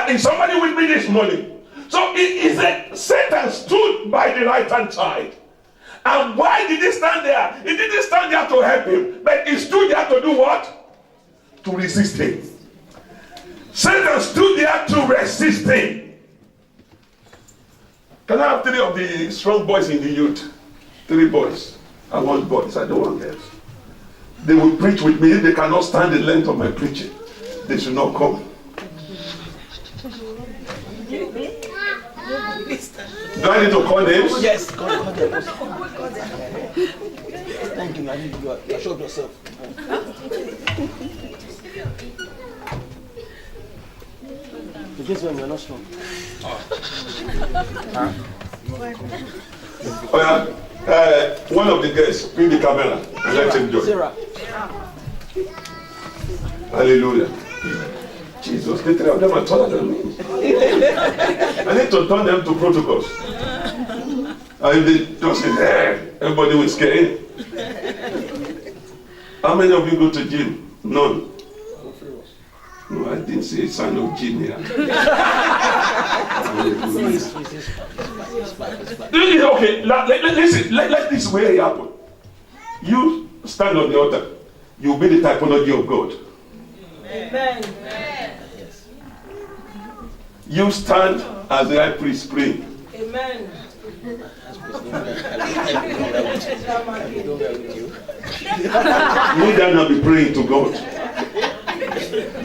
Is somebody with me this morning? So it said Satan stood by the right hand side. And why did he stand there? He didn't stand there to help him, but he stood there to do what? To resist him. Satan stood there to resist him. Can I have 3 of the strong boys in the youth? 3 boys. I want boys, I don't want girls. They will preach with me. If they cannot stand the length of my preaching, they should not come. Do I need to call names? Yes, call them. Thank you, I need you to show yourself. This one you're not strong. One of the guests, bring the camera and let him join. Sarah. Hallelujah. Jesus, the 3 of them are taller than me. I need to turn them to protocols. And if they just say, everybody will scare. How many of you go to gym? None. No, I didn't see a sign of gym here. Okay, listen, let this way happen. You stand on the altar. You'll be the typology of God. Amen. You stand as the high priest praying. Amen. Neither not be praying to God.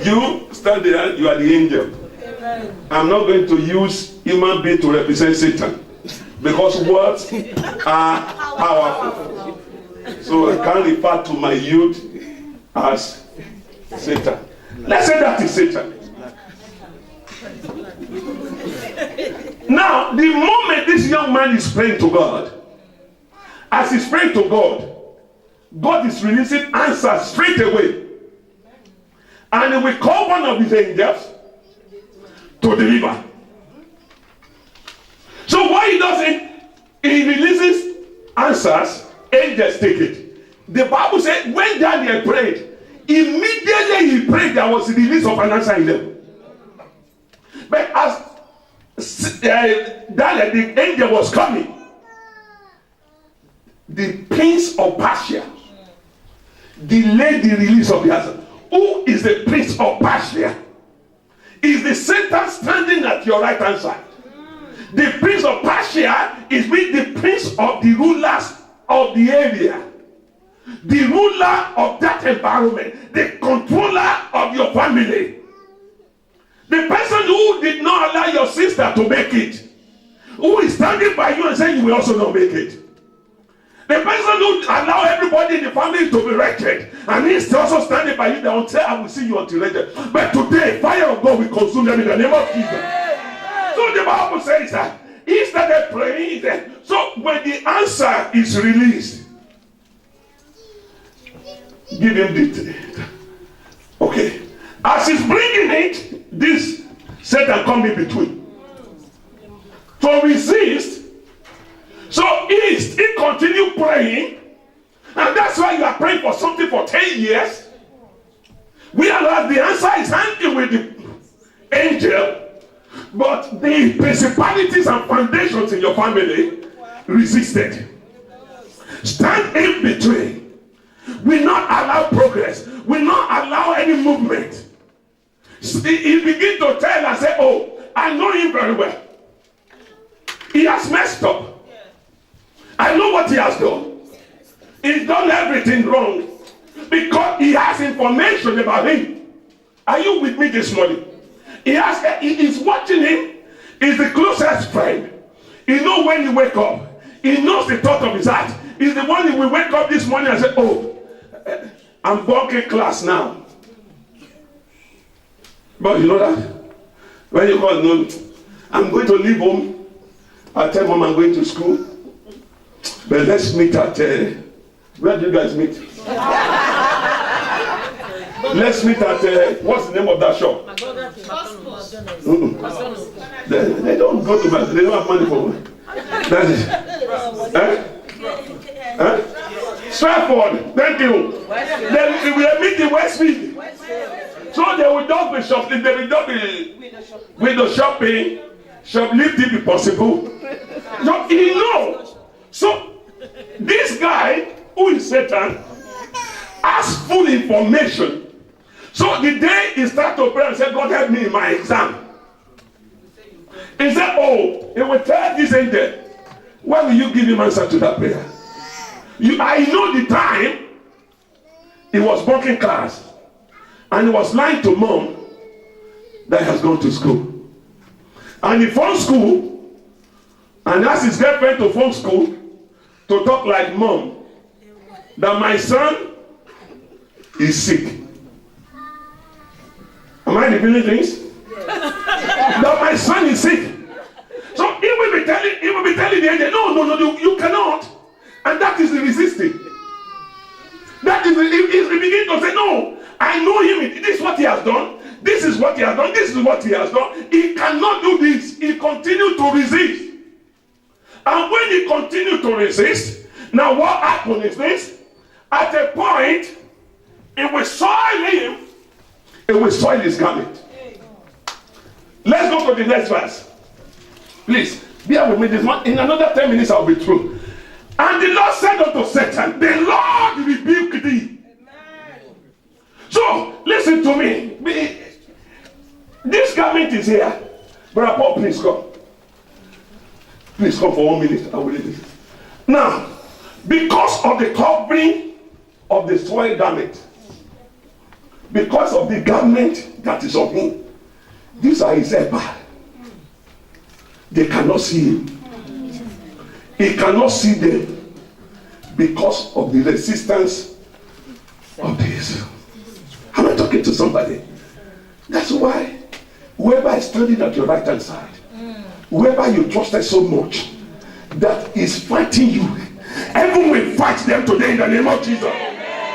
You stand there, you are the angel. Amen. I'm not going to use human being to represent Satan, because words are powerful. So I can't refer to my youth as Satan. Let's say that is Satan. Now, the moment this young man is praying to God, as he's praying to God, God is releasing answers straight away. And he will call one of his angels to deliver. So why he doesn't, he releases answers, angels take it. The Bible said when Daniel prayed, immediately he prayed, there was a release of an answer in them. But as Daniel, the angel was coming, the prince of Persia delayed the release of the answer. Who is the prince of Persia? Is the Satan standing at your right hand side? The prince of Persia is with the prince of the rulers of the area, the ruler of that environment, the controller of your family, the person who did not allow your sister to make it, who is standing by you and saying you will also not make it. The person who allow everybody in the family to be wretched, and he's also standing by you until I will see you until later. But today, fire of God will consume them in the name of Jesus. So the Bible says that he started praying. So when the answer is released, give him the okay. As he's bringing it, this Satan come in between to resist. So he continued praying, and that's why you are praying for something for 10 years. Whereas the answer is hanging with the angel, but the principalities and foundations in your family resisted. Stand in between. Will not allow progress. Will not allow any movement. He begin to tell and say, oh, I know him very well. He has messed up. I know what he has done. He's done everything wrong because he has information about him. Are you with me this morning? He is watching him. He's the closest friend. He knows when you wake up. He knows the thought of his heart. He's the one who will wake up this morning and say, oh, I'm bunking class now. But you know that? When you call, no, I'm going to leave home. I tell mom I'm going to school. But let's meet at, where do you guys meet? Let's meet at, what's the name of that shop? They don't go to McDonald's, they don't have money for it. That is Stratford, thank you. Then we are meeting Westfield. So they will just be shoplifting, they will just be window shopping, shoplifting if possible. So he knows. So this guy, who is Satan, has full information. So the day he started to pray and said, God help me in my exam. He said, oh, he will tell this angel, when will you give him answer to that prayer? I know the time he was bunking class and he was lying to mom that he has gone to school. And he phoned school and asked his girlfriend to phone school to talk like mom that my son is sick. Am I revealing things? That my son is sick. So he will be telling the angel, no, you cannot. And that is the resisting. That is he begin to say, no, I know him. This is what he has done. This is what he has done. This is what he has done. He cannot do this. He continued to resist. And when he continued to resist, now what happened is this. At a point, it will soil him. It will soil his garment. Let's go to the next verse. Please, bear with me this one. In another 10 minutes, I'll be through. And the Lord said unto Satan, the Lord rebuke thee. Amen. So, listen to me. This garment is here. Brother Paul, please come. Please come for 1 minute. I will read it. Now, because of the covering of the soiled garment, because of the garment that is on him, these are his helper. They cannot see him. He cannot see them because of the resistance of this. Am I talking to somebody? That's why whoever is standing at your right hand side, whoever you trusted so much, that is fighting you, heaven will fight them today in the name of Jesus.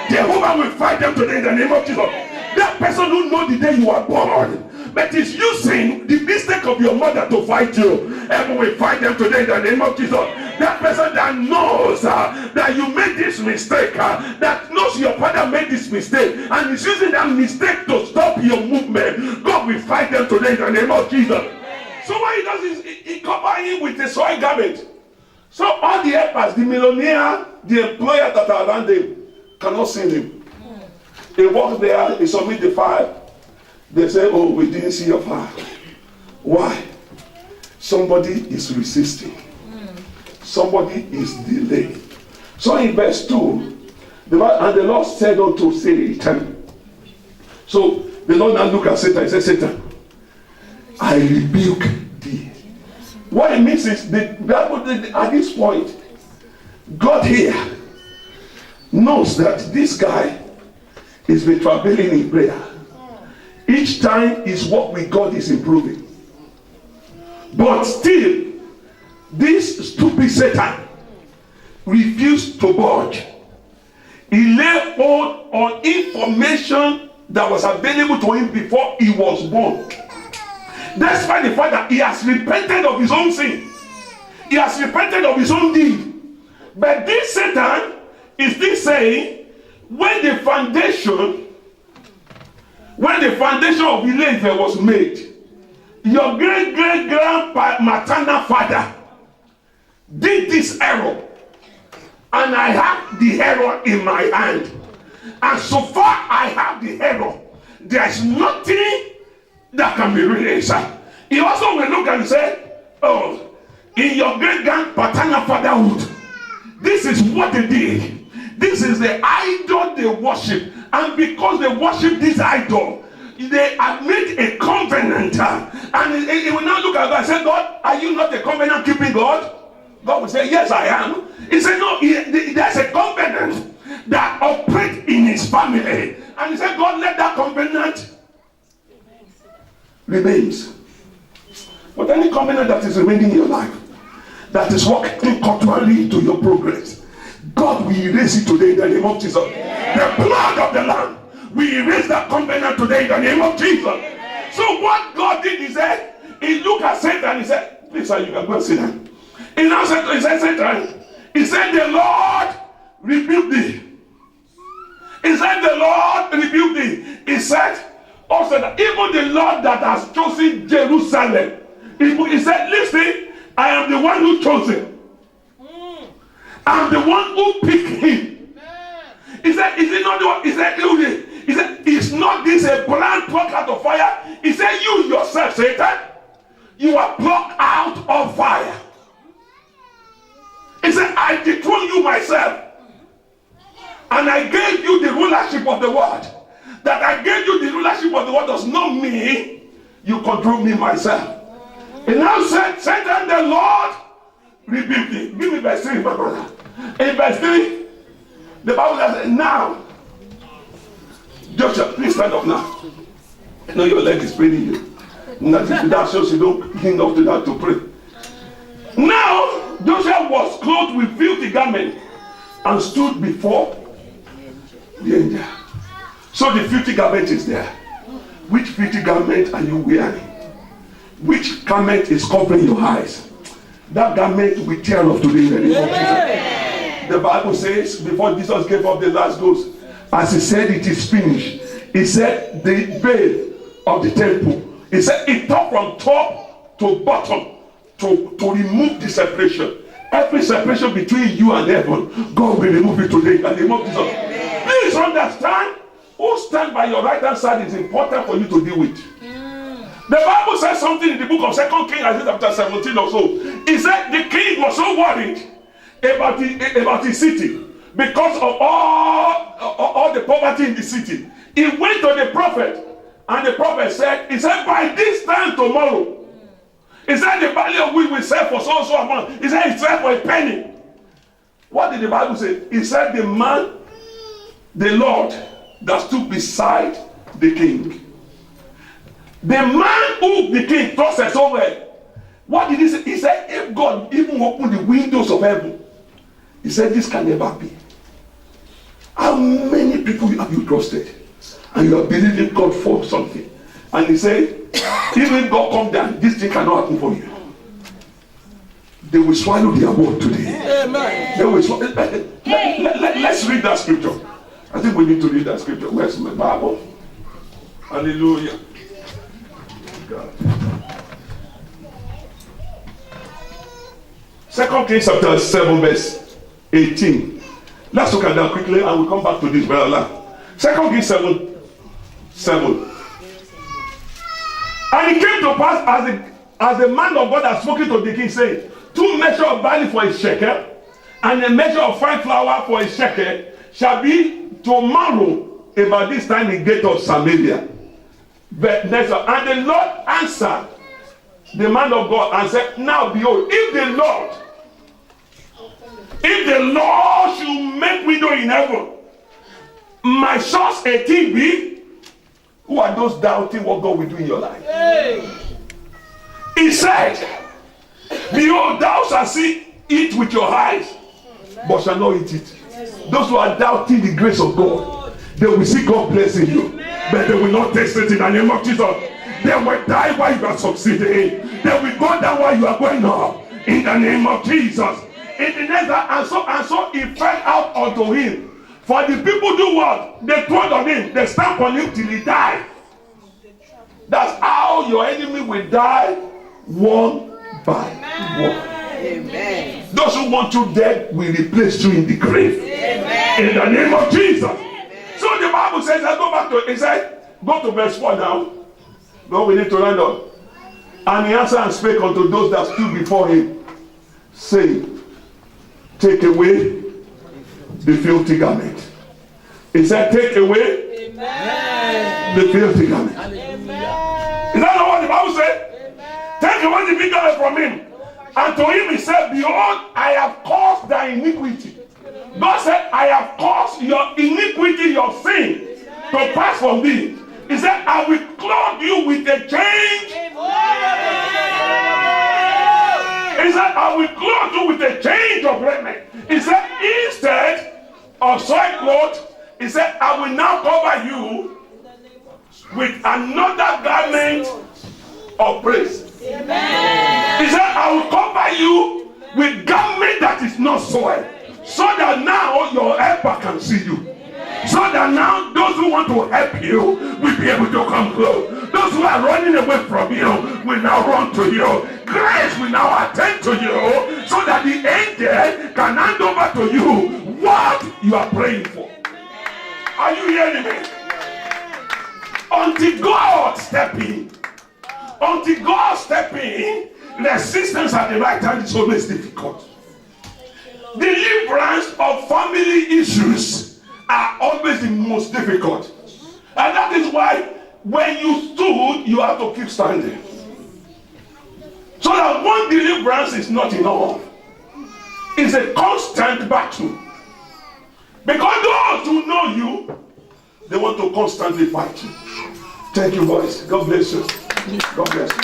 Jehovah will fight them today in the name of Jesus. That person who knows the day you are born, but is using the mistake of your mother to fight you, heaven will fight them today in the name of Jesus. That person that knows that you made this mistake, that knows your father made this mistake, and is using that mistake to stop your movement, God will fight them today in the name of Jesus. So what he does is he covers him with a soiled garment. So all the helpers, the millionaire, the employer that are around him, cannot see him. He walks there, he submits the file. They say, oh, we didn't see your file. Why? Somebody is resisting. Somebody is delaying. So in verse 2, and the Lord said unto Satan. So the Lord now looked at Satan and said, Satan, I rebuke thee. What it means is that at this point, God here knows that this guy is been traveling in prayer. Each time his walk with God is improving. But still, this stupid Satan refused to budge. He lay hold on information that was available to him before he was born. Despite the fact that he has repented of his own sin. He has repented of his own deed. But this Satan is still saying, when the foundation of Ile-Ife was made, your great-great-grand-maternal father did this error, and I have the error in my hand. And so far I have the error, there's nothing that can be released. He also will look and say, oh, in your great-grand-paternal fatherhood, this is what they did. This is the idol they worship. And because they worship this idol, they have made a covenant. And he will now look at God and say, God, are you not a covenant keeping God? God will say, yes, I am. He said, no, there's a covenant that operates in his family. And he said, God, let that covenant remains. But any covenant that is remaining in your life, that is working contrary to your progress, God will erase it today in the name of Jesus. The blood of the Lamb will erase that covenant today in the name of Jesus. So what God did, he said, he looked at Satan and he said, please sir, you can go and sit down. He now said, Satan, he said, the Lord rebuke thee. He said, the Lord rebuke thee. He said, Also, that even the Lord that has chosen Jerusalem, he said, listen, I am the one who chose him. I'm the one who picked him. He said, is it not the one? He said, is not this a brand plucked out of fire? He said, you yourself, Satan, you are plucked out of fire. He said, I dethroned you myself. And I gave you the rulership of the world. That I gave you the rulership of the world does not mean you control me myself. And now said, Satan, the Lord rebuked me. Give me verse 3, my brother. In verse 3, the Bible says, now, Joshua, please stand up now. I know your leg is paining you. That shows you don't hang up to that to pray. Now, Joshua was clothed with filthy garment and stood before the angel. So the filthy garment is there. Which filthy garment are you wearing? Which garment is covering your eyes? That garment will tear off today in the name of Jesus. The Bible says, before Jesus gave up the last ghost, as he said, it is finished. He said, the veil of the temple, he said, it took from top to bottom to remove the separation. Every separation between you and heaven, God will remove it today in the name of Jesus. Please understand, who stand by your right hand side is important for you to deal with. The Bible says something in the book of 2 Kings, I think chapter 17 or so. He said the king was so worried about his city because of all the poverty in the city. He went to the prophet, and the prophet said, he said, by this time tomorrow, he said the value of wheat will sell for so amount. He said it sell for a penny. What did the Bible say? He said the man, the Lord that stood beside the king. The man who the king trusted so well. What did he say? He said, if God even opened the windows of heaven, he said, this can never be. How many people have you trusted? And you are believing God for something. And he said, even God come down, this thing cannot happen for you. They will swallow their word today. Amen. They will swallow. Let's read that scripture. I think we need to read that scripture. Where's my Bible? Hallelujah. God. 2 Kings chapter 7 verse 18. Let's look at that quickly and we'll come back to this brother. 2 Kings 7. And it came to pass as the man of God had spoken to the king, saying, 2 measures of barley for a shekel, and a measure of fine flour for a shekel, shall be tomorrow about this time in gate of Samaria. And the Lord answered the man of God and said, now behold, if the Lord should make widow in heaven, my source 18b, who are those doubting what God will do in your life? Hey. He said, behold, thou shalt see it with your eyes, but shall not eat it. Those who are doubting the grace of God, they will see God blessing you, but they will not taste it in the name of Jesus. They will die while you are succeeding. They will go down while you are going up in the name of Jesus. In the next, and so he fell out unto him. For the people do what? They trod on him. They stamp on him till he died. That's how your enemy will die, one by one. Amen. Those who want you dead will replace you in the grave. Amen. In the name of Jesus. Amen. So the Bible says, I go back to it. It said, go to verse 4 now. No, we need to run on. And he answered and spake unto those that stood before him, saying, take away the filthy garment. He said, take away the filthy garment. Is that not what the Bible said? Amen. Take away the filthy garment from him. And to him he said, behold, I have caused thy iniquity. God said, I have caused your iniquity, your sin, to pass from thee. He said, I will clothe you with a change. He said, I will clothe you with a change of raiment. He said, instead of soiled clothes, he said, I will now cover you with another garment of praise. Amen. He said, I will cover you with garment that is not soiled, so that now your helper can see you. So that now those who want to help you will be able to come close. Those who are running away from you will now run to you. Grace will now attend to you so that the angel can hand over to you what you are praying for. Are you hearing me? Until God step in, resistance at the right time is always difficult. Deliverance of family issues are always the most difficult. And that is why when you stood, you have to keep standing. So that one deliverance is not enough. It's a constant battle. Because those who know you, they want to constantly fight you. Thank you, boys. God bless you. God bless you.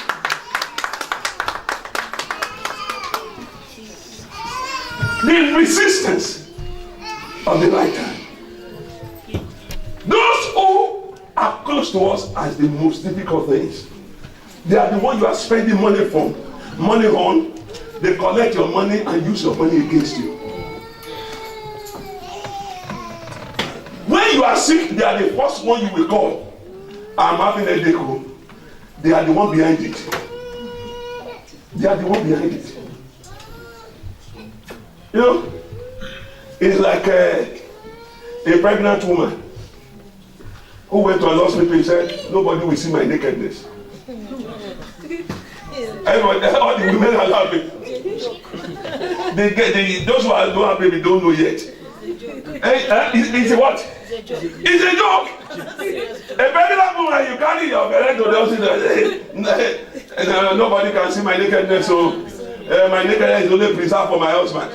The resistance of the right hand. Those who are close to us as the most difficult things. They are the ones you are spending money on. They collect your money and use your money against you. When you are sick, they are the first one you will call. I'm having a headache. They are the one behind it. They are the one behind it. You know, it's like a pregnant woman who went to an hospital and said, nobody will see my nakedness. Everybody, all the women are laughing. Those who don't have baby don't know yet. It's a what? It's a joke. A pregnant woman, you carry your belly to the hospital. Nobody can see my nakedness, so my nakedness is only preserved for my husband.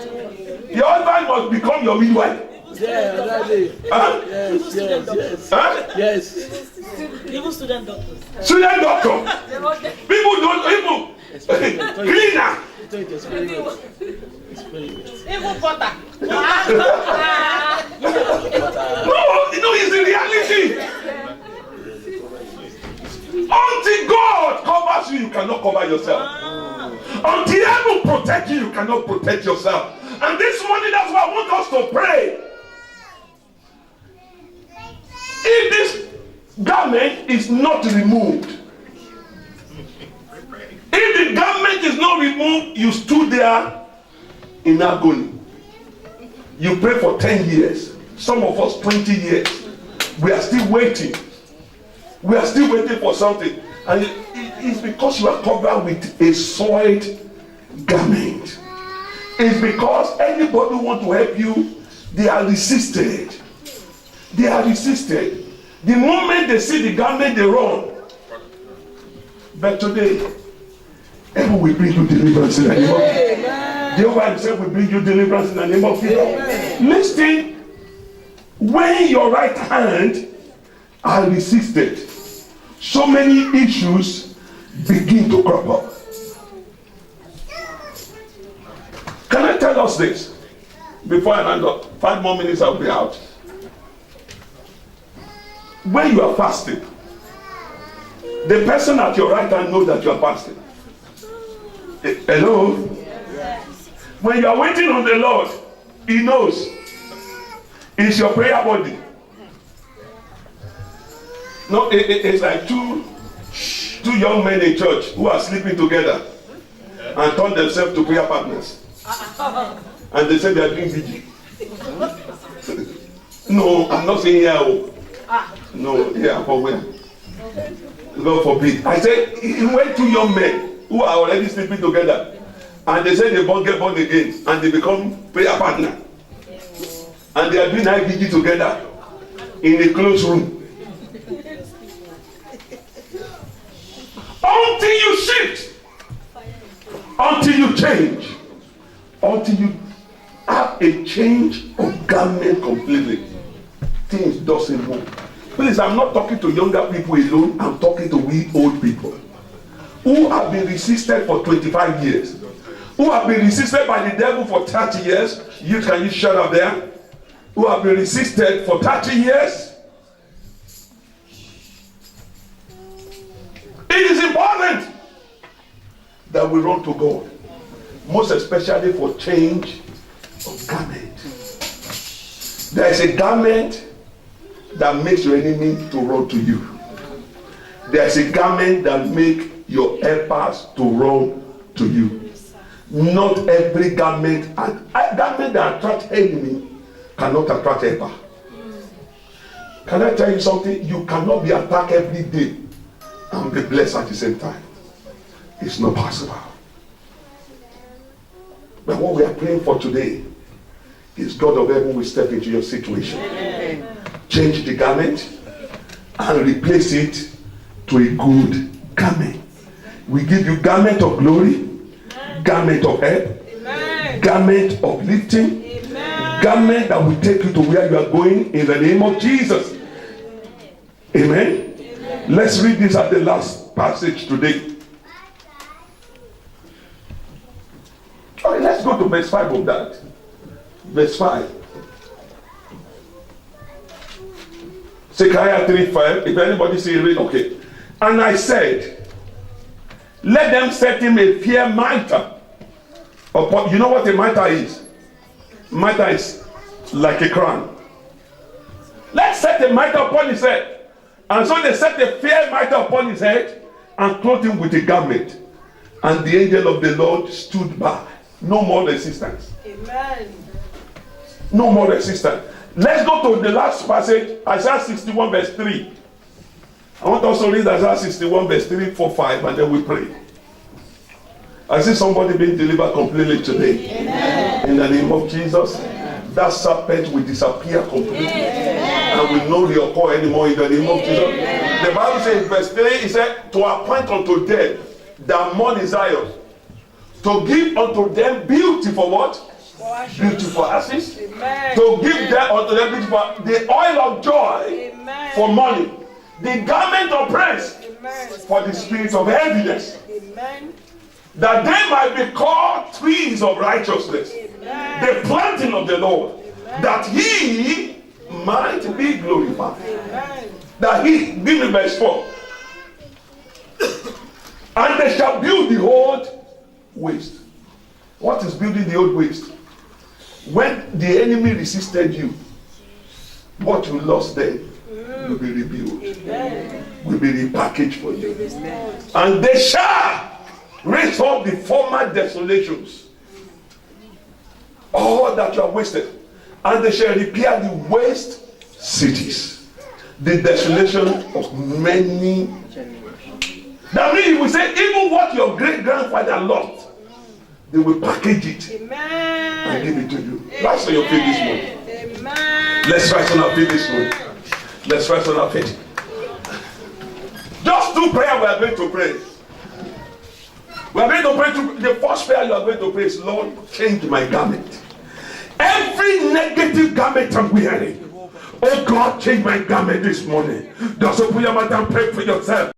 Your husband must become your midwife. Yeah, exactly. Huh? Yes. Huh? Yes. Even student doctors. Student doctor. People don't even cleaner. Even butter. No, it's the reality. Until God covers you, you cannot cover yourself. Until heaven protects you, you cannot protect yourself. And this morning, that's why I want us to pray. If this garment is not removed, if the garment is not removed, you stood there in agony. You pray for 10 years. Some of us 20 years. We are still waiting. We are still waiting for something. And it's because you are covered with a soiled garment. It's because anybody who wants to help you, they are resisted. They are resisted. The moment they see the garment, they run. But today, heaven will bring you deliverance in the name of Jesus. Jehovah himself will bring you deliverance in the name of Jesus. Listen, when your right hand are resisted, so many issues begin to crop up. Can I tell us this before I round up? 5 more minutes, I'll be out. When you are fasting, the person at your right hand knows that you are fasting. Hello? When you are waiting on the Lord, he knows. It's your prayer body. No, it's like two young men in church who are sleeping together and turn themselves to prayer partners. And they say they are doing vigil. No, I'm not saying here. No, here for where? God forbid. I said, when 2 young men who are already sleeping together and they say they get born again and they become prayer partner and they are doing night vigil together in a closed room. Until you shift, until you change, until you have a change of garment completely, things doesn't move. Please, I'm not talking to younger people alone. I'm talking to we old people who have been resisted for 25 years, who have been resisted by the devil for 30 years. You can you shut up there? Who have been resisted for 30 years. It is important that we run to God, most especially for change of garment. There is a garment that makes your enemy to run to you. There's a garment that makes your helpers to run to you. Not every garment, and garment that attracts enemy cannot attract helper. Can I tell you something? You cannot be attacked every day and be blessed at the same time. It's not possible. But what we are praying for today is God of heaven will step into your situation. Change the garment and replace it to a good garment. We give you garment of glory, garment of help, garment of lifting, garment that will take you to where you are going in the name of Jesus. Amen. Let's read this at the last passage today. Okay, let's go to verse 5 of that. Verse 5. Zechariah 3:5. If anybody see it, okay. And I said, let them set him a fair mitre upon. You know what a mitre is? Mitre is like a crown. Let's set a mitre upon his head. And so they set a fair mitre upon his head and clothed him with a garment. And the angel of the Lord stood by. No more resistance. Amen. No more resistance. Let's go to the last passage, Isaiah 61 verse 3. I want us to read Isaiah 61 verse 3, 4, 5, and then we pray. I see somebody being delivered completely today. Amen. In the name of Jesus. Amen. That serpent will disappear completely. Amen. And will not reoccur anymore in the name of Jesus. Amen. The Bible says in verse 3, it said, to appoint unto them that mourn in Zion, to give unto them beauty for what? Beautiful ashes. Amen. To give them unto them beautiful, the oil of joy. Amen. For mourning, the garment of praise. Amen. For the spirit of heaviness. Amen. That they might be called trees of righteousness. Amen. The planting of the Lord. Amen. That he might be glorified. Amen. That he, give me verse 4. And they shall build the old waste. What is building the old waste? When the enemy resisted you, what you lost then will be rebuilt. Amen. Will be repackaged for you. Amen. And they shall raise up the former desolations, all that you have wasted, and they shall repair the waste cities, the desolation of many. That means you will say, even what your great grandfather lost, they will package it. Amen. And give it to you. Amen. Rise on your feet this morning. Amen. Let's rise on our feet this morning. Let's rise on our feet. Just two prayers we are going to pray. We are going to pray. The first prayer you are going to pray is, Lord, change my garment. Every negative garment I'm wearing, oh God, change my garment this morning. Just open your mouth and pray for yourself.